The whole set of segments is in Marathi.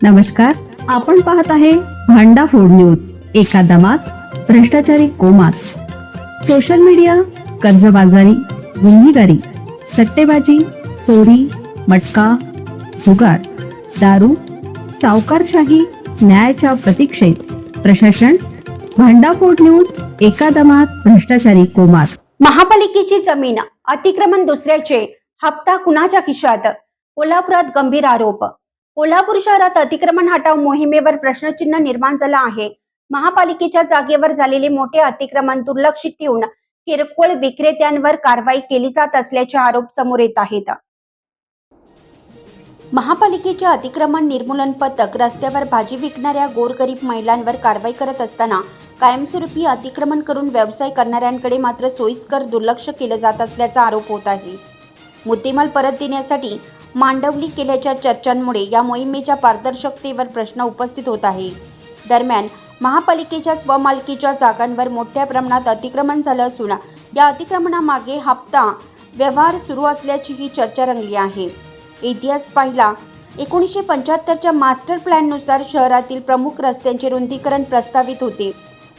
नमस्कार, आपण पाहत आहे भांडा फोड न्यूज. एका दमात भ्रष्टाचारी कोमात. सोशल मीडिया, कर्जबाजारी, गुन्हेगारी, सट्टेबाजी, चोरी, मटका, जुगार, दारू, सावकारशाही, न्यायाच्या प्रतीक्षेत प्रशासन. भांडाफोड न्यूज. एका दमात भ्रष्टाचारी कोमात. महापालिकेची जमीन अतिक्रमण दुसऱ्याचे, हप्ता कुणाच्या खिशात? कोल्हापुरात गंभीर आरोप. कोल्हापूर शहरात अतिक्रमण हटाव मोहिमेवर प्रश्नचिन्ह निर्माण झालं आहे. महापालिकेच्या जागेवर झालेले मोठे अतिक्रमण दुर्लक्षित ठेवून किरकोळ विक्रेत्यांवर कारवाई केली जात असल्याचे आरोप समोर येत आहेत. महापालिकेचे अतिक्रमण निर्मूलन पथक रस्त्यावर भाजी विकणाऱ्या गोरगरीब महिलांवर कारवाई करत असताना कायमस्वरूपी अतिक्रमण करून व्यवसाय करणाऱ्यांकडे मात्र सोयीस्कर दुर्लक्ष केलं जात असल्याचा आरोप होत आहे. मुद्देमाल परत देण्यासाठी मांडवली केल्याच्या चर्चांमुळे या मोहिमेच्या पारदर्शकतेवर प्रश्न उपस्थित होत आहे. दरम्यान महापालिकेच्या स्वमालकीच्या जागांवर मोठ्या प्रमाणात अतिक्रमण झालं असून या अतिक्रमणामागे हप्ता व्यवहार सुरू असल्याची ही चर्चा रंगली आहे. इतिहास पाहिला 1975च्या मास्टर प्लॅननुसार शहरातील प्रमुख रस्त्यांचे रुंदीकरण प्रस्तावित होते.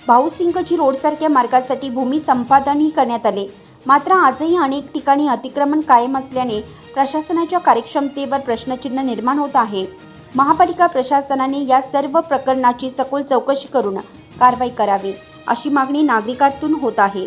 भाऊसिंगजी रोडसारख्या मार्गासाठी भूमी संपादनही करण्यात आले. मात्र आजही अनेक ठिकाणी अतिक्रमण कायम असल्याने प्रशासनाच्या कार्यक्षमतेवर प्रश्नचिन्ह निर्माण होत आहे. महापालिका प्रशासनाने या सर्व प्रकरणाची सखोल चौकशी करून कारवाई करावी अशी मागणी नागरिकांतून होत आहे.